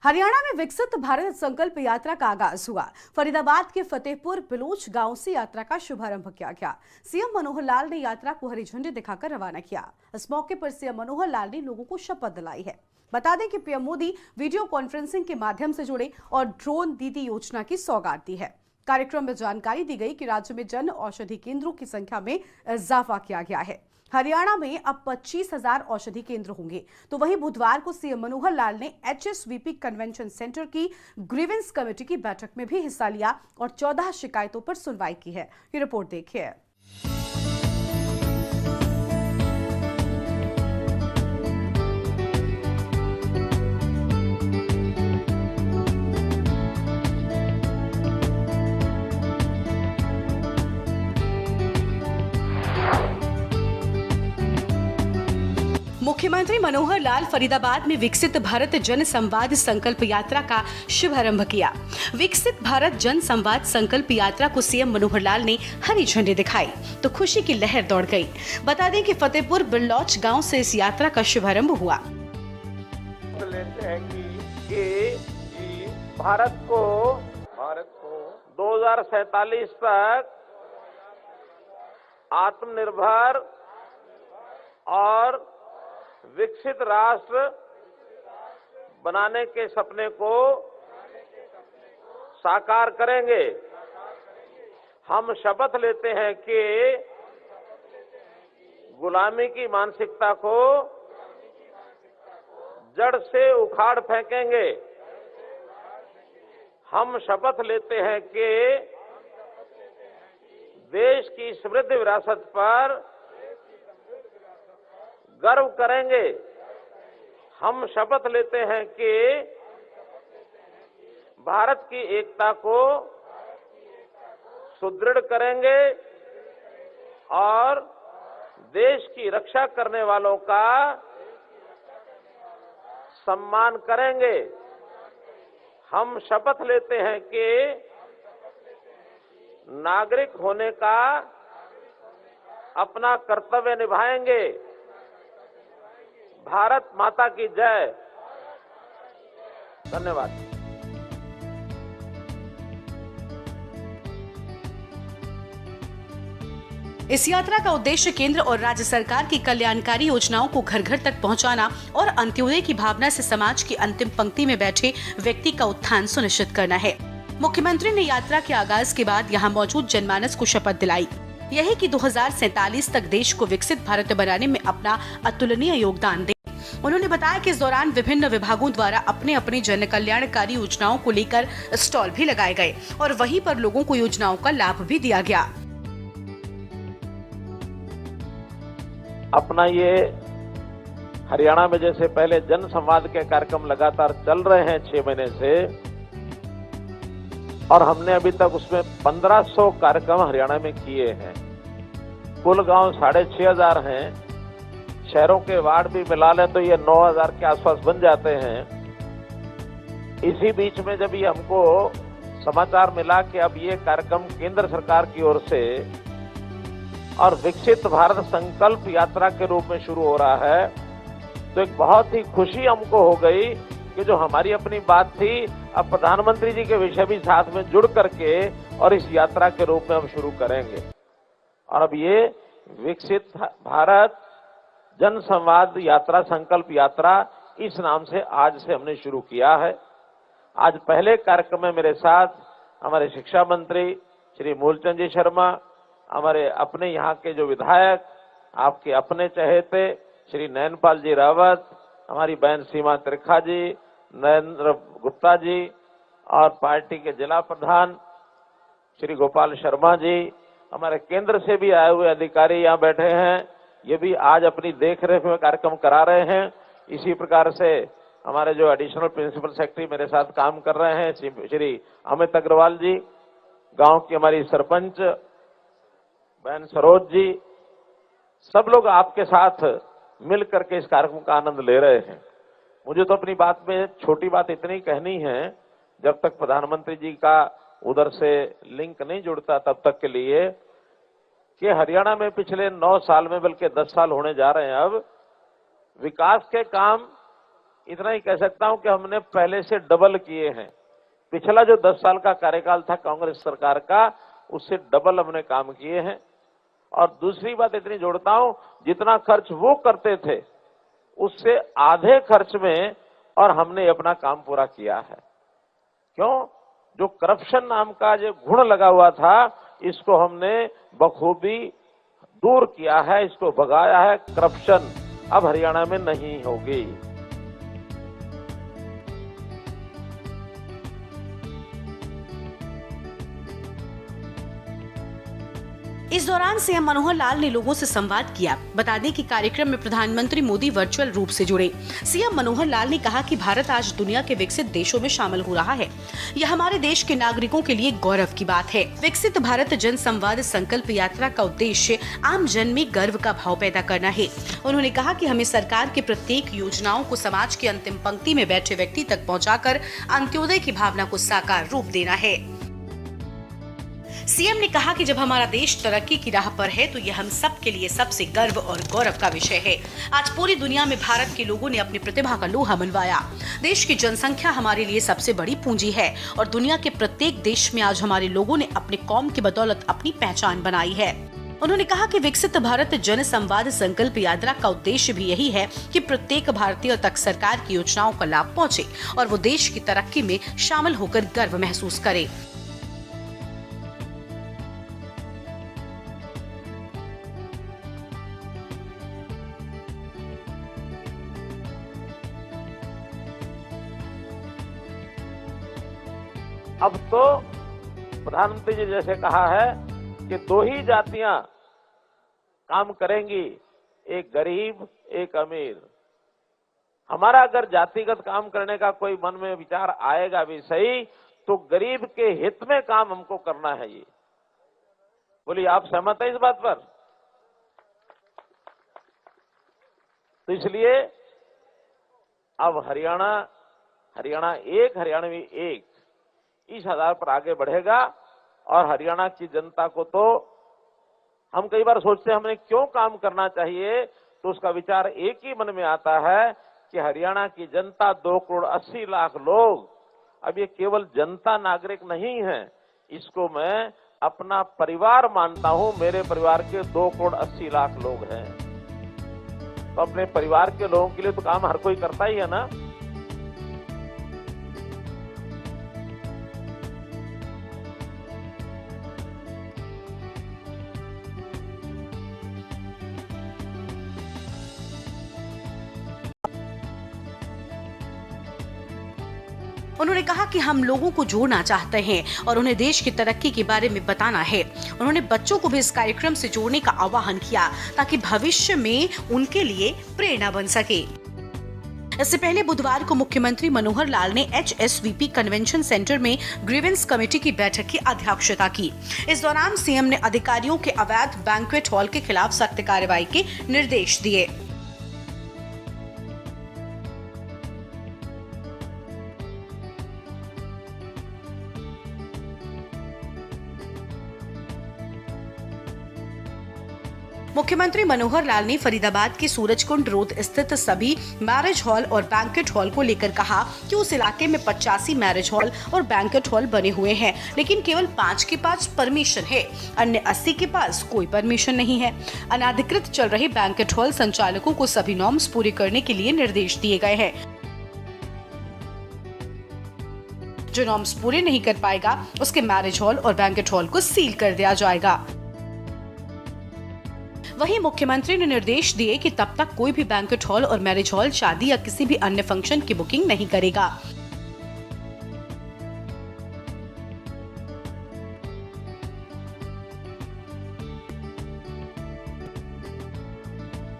हरियाणा में विकसित भारत संकल्प यात्रा का आगाज हुआ। फरीदाबाद के फतेहपुर बलूच गांव से यात्रा का शुभारंभ किया गया। सीएम मनोहर लाल ने यात्रा को हरी झंडी दिखाकर रवाना किया। इस मौके पर सीएम मनोहर लाल ने लोगों को शपथ दिलाई है। बता दें कि पीएम मोदी वीडियो कॉन्फ्रेंसिंग के माध्यम से जुड़े और ड्रोन दीदी योजना की सौगात दी है। कार्यक्रम में जानकारी दी गई कि राज्य में जन औषधि केंद्रों की संख्या में इजाफा किया गया है। हरियाणा में अब 25,000 औषधि केंद्र होंगे। तो वहीं बुधवार को सीएम मनोहर लाल ने एचएसवीपी कन्वेंशन सेंटर की ग्रीवेंस कमेटी की बैठक में भी हिस्सा लिया और 14 शिकायतों पर सुनवाई की है। ये रिपोर्ट देखिए। मुख्यमंत्री मनोहर लाल फरीदाबाद में विकसित भारत जन संवाद संकल्प यात्रा का शुभारंभ किया। विकसित भारत जन संवाद संकल्प यात्रा को सीएम मनोहर लाल ने हरी झंडी दिखाई तो खुशी की लहर दौड़ गई। बता दें कि फतेहपुर बलौच गांव से इस यात्रा का शुभारंभ हुआ। लेते हैं कि भारत को 2047 तक आत्मनिर्भर और विकसित राष्ट्र बनाने के सपने को साकार करेंगे। हम शपथ लेते हैं कि गुलामी की मानसिकता को जड़ से उखाड़ फेंकेंगे। हम शपथ लेते हैं कि देश की समृद्ध विरासत पर गर्व करेंगे। हम शपथ लेते हैं कि भारत की एकता को सुदृढ़ करेंगे और देश की रक्षा करने वालों का सम्मान करेंगे। हम शपथ लेते हैं कि नागरिक होने का अपना कर्तव्य निभाएंगे। भारत माता की जय। धन्यवाद। इस यात्रा का उद्देश्य केंद्र और राज्य सरकार की कल्याणकारी योजनाओं को घर घर तक पहुंचाना और अंत्योदय की भावना से समाज की अंतिम पंक्ति में बैठे व्यक्ति का उत्थान सुनिश्चित करना है। मुख्यमंत्री ने यात्रा के आगाज के बाद यहां मौजूद जनमानस को शपथ दिलाई। यही कि 2047 तक देश को विकसित भारत बनाने में अपना अतुलनीय योगदान दे। उन्होंने बताया कि इस दौरान विभिन्न विभागों द्वारा अपने अपने जन कल्याणकारी योजनाओं को लेकर स्टॉल भी लगाए गए और वहीं पर लोगों को योजनाओं का लाभ भी दिया गया। अपना ये हरियाणा में जैसे पहले जन संवाद के कार्यक्रम लगातार चल रहे हैं 6 महीने से, और हमने अभी तक उसमें 1500 कार्यक्रम हरियाणा में किए हैं। कुल गांव 6,500 हैं। शहरों के वार्ड भी मिला लें तो ये 9,000 के आसपास बन जाते हैं। इसी बीच में जब ये हमको समाचार मिला कि अब ये कार्यक्रम केंद्र सरकार की ओर से और विकसित भारत संकल्प यात्रा के रूप में शुरू हो रहा है, तो एक बहुत ही खुशी हमको हो गई कि जो हमारी अपनी बात थी, अब प्रधानमंत्री जी के विषय भी साथ में जुड़ करके और इस यात्रा के रूप में हम शुरू करेंगे। और अब ये विकसित भारत जन संवाद यात्रा संकल्प यात्रा इस नाम से आज से हमने शुरू किया है। आज पहले कार्यक्रम में मेरे साथ हमारे शिक्षा मंत्री श्री मूलचंद जी शर्मा, हमारे अपने यहाँ के जो विधायक, आपके अपने चहेते श्री नयनपाल जी रावत, हमारी बहन सीमा त्रिखा जी, नरेंद्र गुप्ता जी और पार्टी के जिला प्रधान श्री गोपाल शर्मा जी, हमारे केंद्र से भी आए हुए अधिकारी यहाँ बैठे हैं। ये भी आज अपनी देखरेख में कार्यक्रम करा रहे हैं। इसी प्रकार से हमारे जो एडिशनल प्रिंसिपल सेक्रेटरी मेरे साथ काम कर रहे हैं श्री अमित अग्रवाल जी, गांव की हमारी सरपंच बहन सरोज जी, सब लोग आपके साथ मिल करके इस कार्यक्रम का आनंद ले रहे हैं। मुझे तो अपनी बात में छोटी बात इतनी कहनी है, जब तक प्रधानमंत्री जी का उधर से लिंक नहीं जुड़ता तब तक के लिए, कि हरियाणा में पिछले 9 साल में, बल्कि 10 साल होने जा रहे हैं अब, विकास के काम इतना ही कह सकता हूं कि हमने पहले से डबल किए हैं। पिछला जो 10 साल का कार्यकाल था कांग्रेस सरकार का, उससे डबल हमने काम किए हैं। और दूसरी बात इतनी जोड़ता हूं, जितना खर्च वो करते थे उससे आधे खर्च में और हमने अपना काम पूरा किया है। क्यों? जो करप्शन नाम का जो गुण लगा हुआ था, इसको हमने बखूबी दूर किया है, इसको भगाया है। करप्शन अब हरियाणा में नहीं होगी। इस दौरान सीएम मनोहर लाल ने लोगों से संवाद किया। बता दें कि कार्यक्रम में प्रधानमंत्री मोदी वर्चुअल रूप से जुड़े। सीएम मनोहर लाल ने कहा कि भारत आज दुनिया के विकसित देशों में शामिल हो रहा है। यह हमारे देश के नागरिकों के लिए गौरव की बात है। विकसित भारत जन संवाद संकल्प यात्रा का उद्देश्य आम जन में गर्व का भाव पैदा करना है। उन्होंने कहा कि हमें सरकार के प्रत्येक योजनाओं को समाज की अंतिम पंक्ति में बैठे व्यक्ति तक पहुँचाकर अंत्योदय की भावना को साकार रूप देना है। सीएम ने कहा कि जब हमारा देश तरक्की की राह पर है तो यह हम सब के लिए सबसे गर्व और गौरव का विषय है। आज पूरी दुनिया में भारत के लोगों ने अपनी प्रतिभा का लोहा मनवाया। देश की जनसंख्या हमारे लिए सबसे बड़ी पूंजी है और दुनिया के प्रत्येक देश में आज हमारे लोगों ने अपने कौम की बदौलत अपनी पहचान बनाई है। उन्होंने कहा कि विकसित भारत जन संवाद संकल्प यात्रा का उद्देश्य भी यही है कि प्रत्येक भारतीय तक सरकार की योजनाओं का लाभ पहुंचे और वो देश की तरक्की में शामिल होकर गर्व महसूस करे। अब तो प्रधानमंत्री जी जैसे कहा है कि 2 ही जातियां काम करेंगी, एक गरीब एक अमीर। हमारा अगर जातिगत काम करने का कोई मन में विचार आएगा भी सही, तो गरीब के हित में काम हमको करना है। ये बोलिए, आप सहमत हैं इस बात पर? तो इसलिए अब हरियाणा एक, हरियाणवी एक, इस आधार पर आगे बढ़ेगा। और हरियाणा की जनता को तो हम कई बार सोचते हैं हमें क्यों काम करना चाहिए, तो उसका विचार एक ही मन में आता है कि हरियाणा की जनता 2 करोड़ 80 लाख लोग, अब ये केवल जनता नागरिक नहीं है, इसको मैं अपना परिवार मानता हूं। मेरे परिवार के 2 करोड़ 80 लाख लोग हैं, तो अपने परिवार के लोगों के लिए तो काम हर कोई करता ही है ना। उन्होंने कहा कि हम लोगों को जोड़ना चाहते हैं और उन्हें देश की तरक्की के बारे में बताना है। उन्होंने बच्चों को भी इस कार्यक्रम से जोड़ने का आह्वान किया ताकि भविष्य में उनके लिए प्रेरणा बन सके। इससे पहले बुधवार को मुख्यमंत्री मनोहर लाल ने HSVP कन्वेंशन सेंटर में ग्रीवेंस कमेटी की बैठक की अध्यक्षता की। इस दौरान सीएम ने अधिकारियों के अवैध बैंक्वेट हॉल के खिलाफ सख्त कार्रवाई के निर्देश दिए। मुख्यमंत्री मनोहर लाल ने फरीदाबाद के सूरजकुंड रोड स्थित सभी मैरिज हॉल और बैंक्वेट हॉल को लेकर कहा कि उस इलाके में 85 मैरिज हॉल और बैंक्वेट हॉल बने हुए हैं, लेकिन केवल 5 के पास परमिशन है, अन्य 80 के पास कोई परमिशन नहीं है। अनाधिकृत चल रहे बैंक्वेट हॉल संचालकों को सभी नॉर्म्स पूरे करने के लिए निर्देश दिए गए हैं। जो नॉर्म्स पूरे नहीं कर पाएगा उसके मैरिज हॉल और बैंक्वेट हॉल को सील कर दिया जाएगा। वहीं मुख्यमंत्री ने निर्देश दिए कि तब तक कोई भी बैंक्वेट हॉल और मैरिज हॉल शादी या किसी भी अन्य फंक्शन की बुकिंग नहीं करेगा।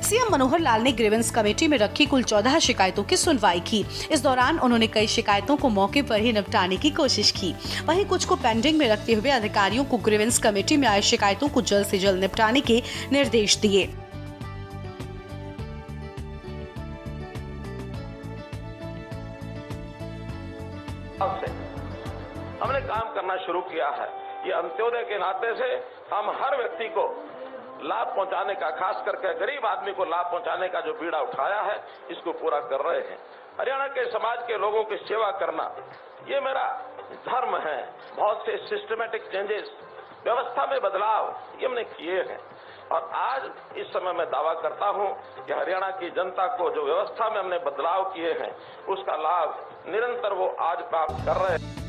सीएम मनोहर लाल ने ग्रीवेंस कमेटी में रखी कुल 14 शिकायतों की सुनवाई की। इस दौरान उन्होंने कई शिकायतों को मौके पर ही निपटाने की कोशिश की। वहीं कुछ को पेंडिंग में रखते हुए अधिकारियों को ग्रीवेंस कमेटी में आए शिकायतों को जल्द से जल्द निपटाने के निर्देश दिए। हमने काम करना शुरू किया है। ये अंत्योदय के नाते से हम हर व्यक्ति को लाभ पहुंचाने का, खास करके गरीब आदमी को लाभ पहुंचाने का जो बीड़ा उठाया है, इसको पूरा कर रहे हैं। हरियाणा के समाज के लोगों की सेवा करना ये मेरा धर्म है। बहुत से सिस्टमैटिक चेंजेस, व्यवस्था में बदलाव ये हमने किए हैं और आज इस समय मैं दावा करता हूं कि हरियाणा की जनता को जो व्यवस्था में हमने बदलाव किए हैं उसका लाभ निरंतर वो आज प्राप्त कर रहे हैं।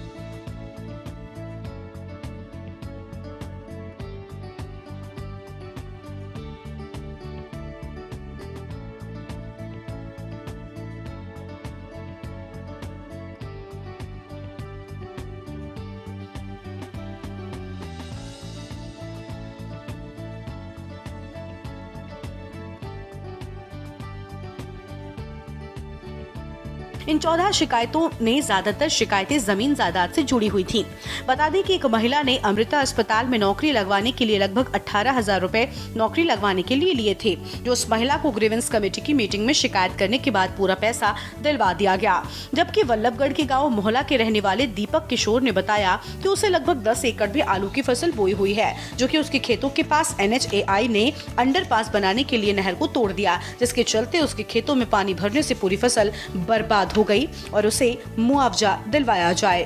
इन 14 शिकायतों ने ज्यादातर शिकायतें जमीन जायदाद से जुड़ी हुई थीं। बता दें कि एक महिला ने अमृता अस्पताल में नौकरी लगवाने के लिए लगभग 18,000 रुपए नौकरी लगवाने के लिए थे, जो उस महिला को ग्रीवेंस कमेटी की मीटिंग में शिकायत करने के बाद पूरा पैसा दिलवा दिया गया। जबकि वल्लभगढ़ के गाँव मोहला के रहने वाले दीपक किशोर ने बताया कि उसे लगभग 10 एकड़ भी आलू की फसल बोई हुई है, जो कि उसके खेतों के पास NHAI ने अंडरपास बनाने के लिए नहर को तोड़ दिया, जिसके चलते उसके खेतों में पानी भरने से पूरी फसल बर्बाद हो गई और उसे मुआवजा दिलवाया जाए।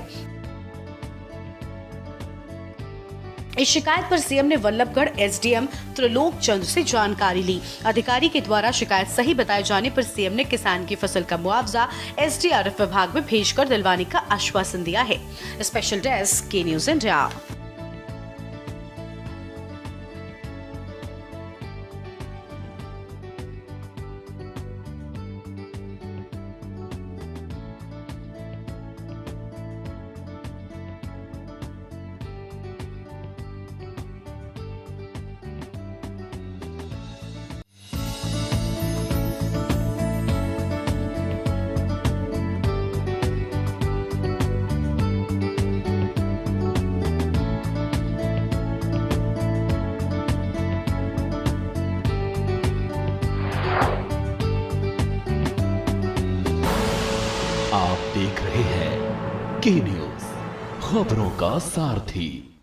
इस शिकायत पर सीएम ने वल्लभगढ़ SDM त्रिलोक चंद से जानकारी ली। अधिकारी के द्वारा शिकायत सही बताए जाने पर सीएम ने किसान की फसल का मुआवजा SDRF विभाग में भेजकर दिलवाने का आश्वासन दिया है। स्पेशल डेस्क के न्यूज़ इंडिया। आप देख रहे हैं के न्यूज़, खबरों का सारथी।